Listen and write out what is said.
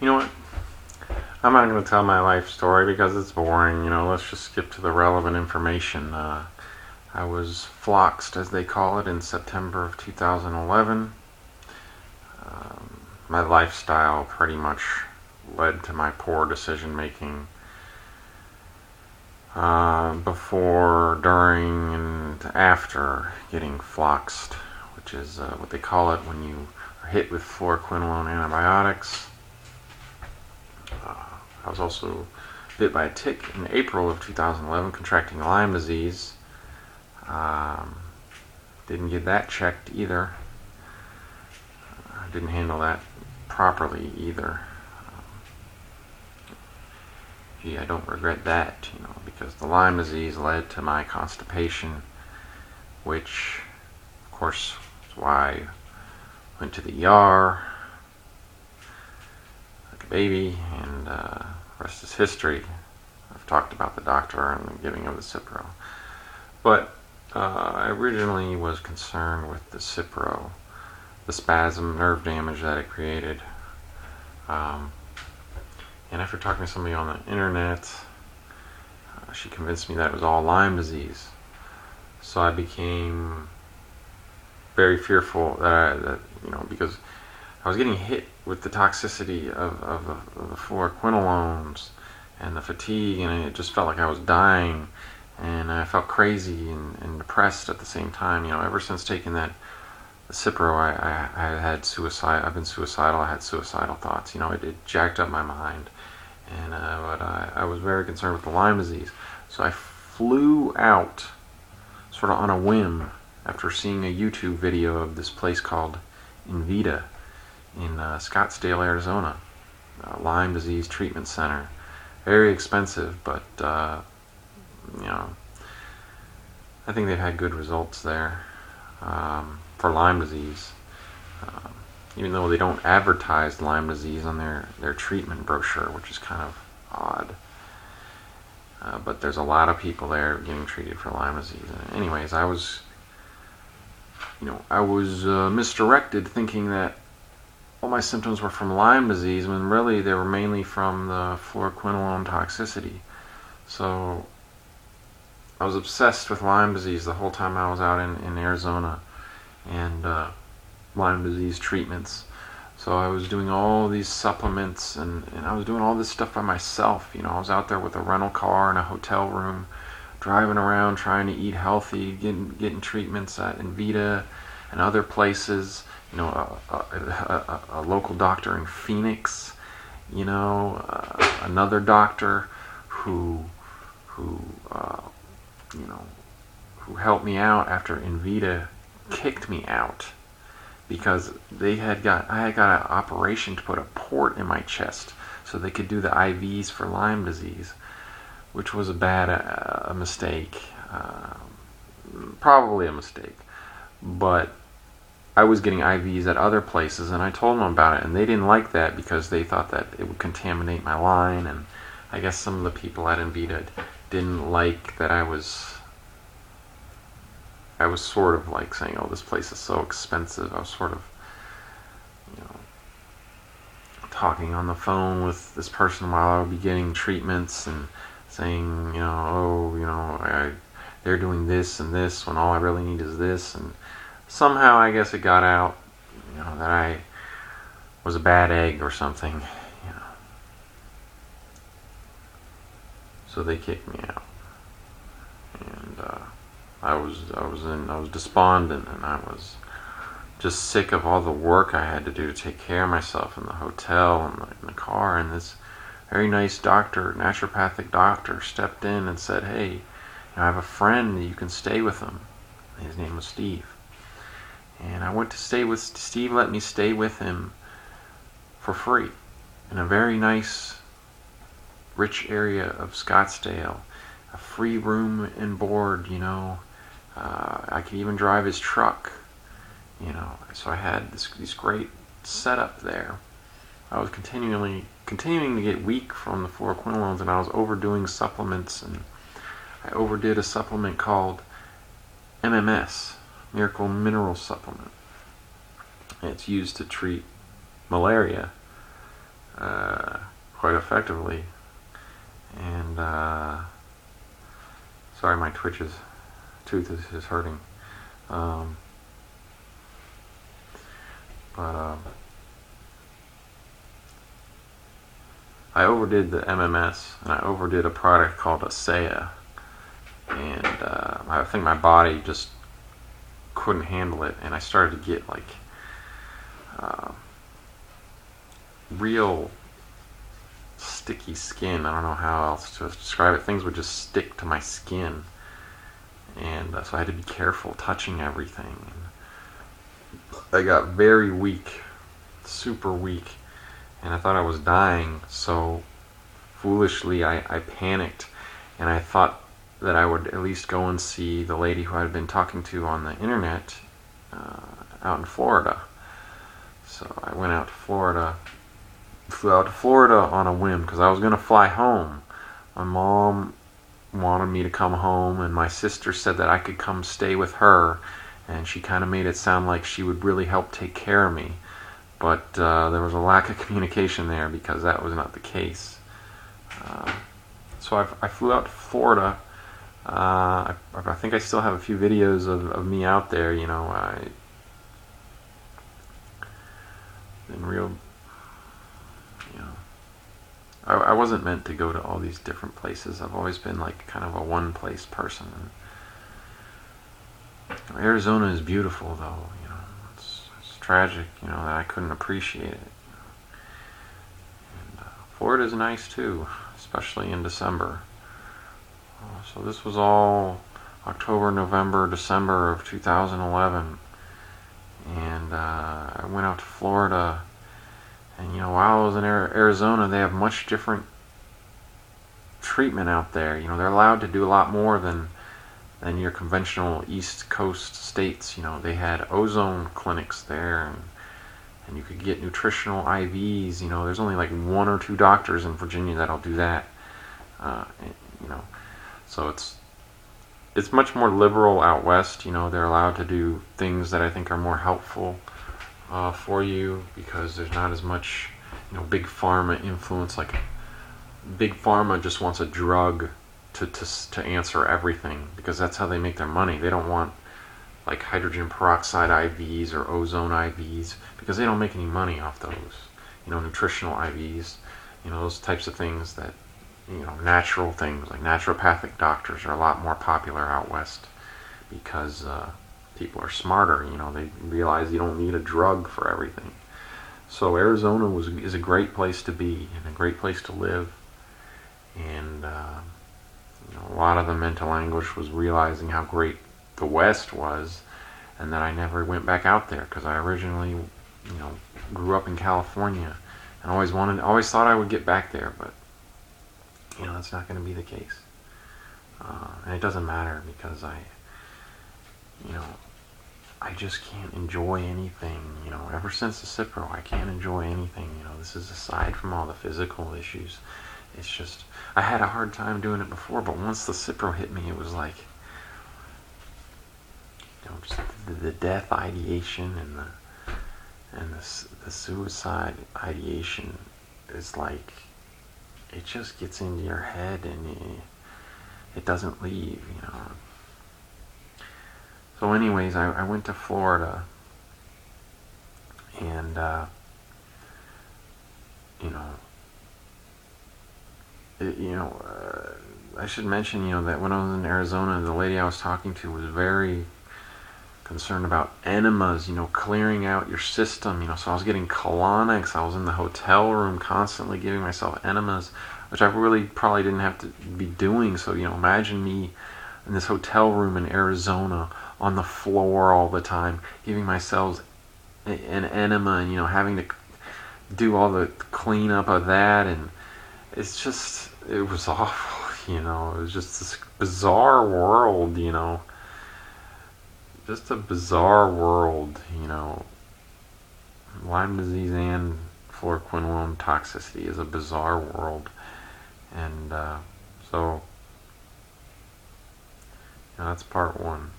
You know what? I'm not going to tell my life story because it's boring. Let's just skip to the relevant information. I was floxed, as they call it, in September of 2011. My lifestyle pretty much led to my poor decision making before, during, and after getting floxed, which is what they call it when you are hit with fluoroquinolone antibiotics. I was also bit by a tick in April of 2011, contracting Lyme disease. Didn't get that checked either. Didn't handle that properly either. Gee, I don't regret that, because the Lyme disease led to my constipation, which, of course, is why I went to the ER like a baby, and the rest is history. I've talked about the doctor and the giving of the Cipro. But I originally was concerned with the Cipro, the spasm, nerve damage that it created. And after talking to somebody on the internet, she convinced me that it was all Lyme disease. So I became very fearful that because I was getting hit with the toxicity of the fluoroquinolones and the fatigue, and it just felt like I was dying, and I felt crazy and depressed at the same time. Ever since taking that Cipro, I had suicide. I've been suicidal. I had suicidal thoughts. It jacked up my mind, and but I was very concerned with the Lyme disease. So I flew out, sort of on a whim, after seeing a YouTube video of this place called Invita in Scottsdale, Arizona, Lyme disease treatment center. Very expensive, but I think they've had good results there for Lyme disease. Even though they don't advertise Lyme disease on their treatment brochure, which is kind of odd. But there's a lot of people there getting treated for Lyme disease. Anyways, I was misdirected, thinking that all my symptoms were from Lyme disease, when really they were mainly from the fluoroquinolone toxicity. So I was obsessed with Lyme disease the whole time I was out in Arizona, and Lyme disease treatments. So I was doing all these supplements, and I was doing all this stuff by myself. I was out there with a rental car and a hotel room, driving around trying to eat healthy, getting treatments at Invita and other places. A local doctor in Phoenix. Another doctor who helped me out after Invita kicked me out, because I had got an operation to put a port in my chest so they could do the IVs for Lyme disease, which was a mistake, probably a mistake. But I was getting IVs at other places, and I told them about it, and they didn't like that because they thought that it would contaminate my line, and I guess some of the people at Invita didn't like that I was sort of like saying, "Oh, this place is so expensive." I was sort of, talking on the phone with this person while I would be getting treatments and saying, they're doing this and this when all I really need is this. And somehow I guess it got out, that I was a bad egg or something, So they kicked me out, and I was despondent, and I was just sick of all the work I had to do to take care of myself in the hotel and in the car. And this very nice doctor, naturopathic doctor, stepped in and said, "Hey, I have a friend, you can stay with him." His name was Steve. And I went to stay with Steve. Let me stay with him for free in a very nice, rich area of Scottsdale. A free room and board, I could even drive his truck, So I had this great setup there. I was continuing to get weak from the fluoroquinolones, and I was overdoing supplements, and I overdid a supplement called MMS, Miracle Mineral Supplement. And it's used to treat malaria. quite effectively. And sorry, my tooth is hurting. But I overdid the MMS, and I overdid a product called a Sept, and I think my body just couldn't handle it, and I started to get like real sticky skin. I don't know how else to describe it. Things would just stick to my skin, and so I had to be careful touching everything. And I got very weak, super weak, and I thought I was dying. So foolishly, I panicked, and I thought that I would at least go and see the lady who I had been talking to on the internet out in Florida. So I went out to Florida, flew out to Florida on a whim because I was going to fly home. My mom wanted me to come home, and my sister said that I could come stay with her, and she kind of made it sound like she would really help take care of me. But there was a lack of communication there because that was not the case. So I flew out to Florida. I think I still have a few videos of me out there. You know, in real, you know, I wasn't meant to go to all these different places. I've always been like kind of a one-place person. And Arizona is beautiful, though. You know, it's tragic. You know, that I couldn't appreciate it. And Florida is nice too, especially in December. So this was all October, November, December of 2011, and I went out to Florida, and you know, while I was in Arizona, they have much different treatment out there. You know, they're allowed to do a lot more than your conventional East Coast states. You know, they had ozone clinics there, and you could get nutritional IVs. You know, there's only like 1 or 2 doctors in Virginia that'll do that. You know. So it's much more liberal out west. You know, they're allowed to do things that I think are more helpful for you because there's not as much, you know, big pharma influence. Like big pharma just wants a drug to answer everything because that's how they make their money. They don't want like hydrogen peroxide IVs or ozone IVs because they don't make any money off those. You know, nutritional IVs, you know, those types of things that, you know, natural things like naturopathic doctors are a lot more popular out west because people are smarter. You know, they realize you don't need a drug for everything. So Arizona is a great place to be and a great place to live. And you know, a lot of the mental anguish was realizing how great the West was, and that I never went back out there because I originally, you know, grew up in California and always thought I would get back there, but you know, that's not going to be the case. And it doesn't matter because you know, I just can't enjoy anything. You know, ever since the Cipro, I can't enjoy anything. You know, this is aside from all the physical issues. It's just, I had a hard time doing it before, but once the Cipro hit me, it was like, you know, just the death ideation and the suicide ideation is like, it just gets into your head and it doesn't leave, you know. So anyways, I went to Florida, and I should mention, you know, that when I was in Arizona, the lady I was talking to was very concerned about enemas, you know, clearing out your system, you know. So I was getting colonics. I was in the hotel room constantly giving myself enemas, which I really probably didn't have to be doing. So, you know, imagine me in this hotel room in Arizona on the floor all the time, giving myself an enema, and, you know, having to do all the cleanup of that. And it's just, it was awful, you know. It was just this bizarre world, you know. Just a bizarre world, you know. Lyme disease and fluoroquinolone toxicity is a bizarre world. And so, you know, that's part 1.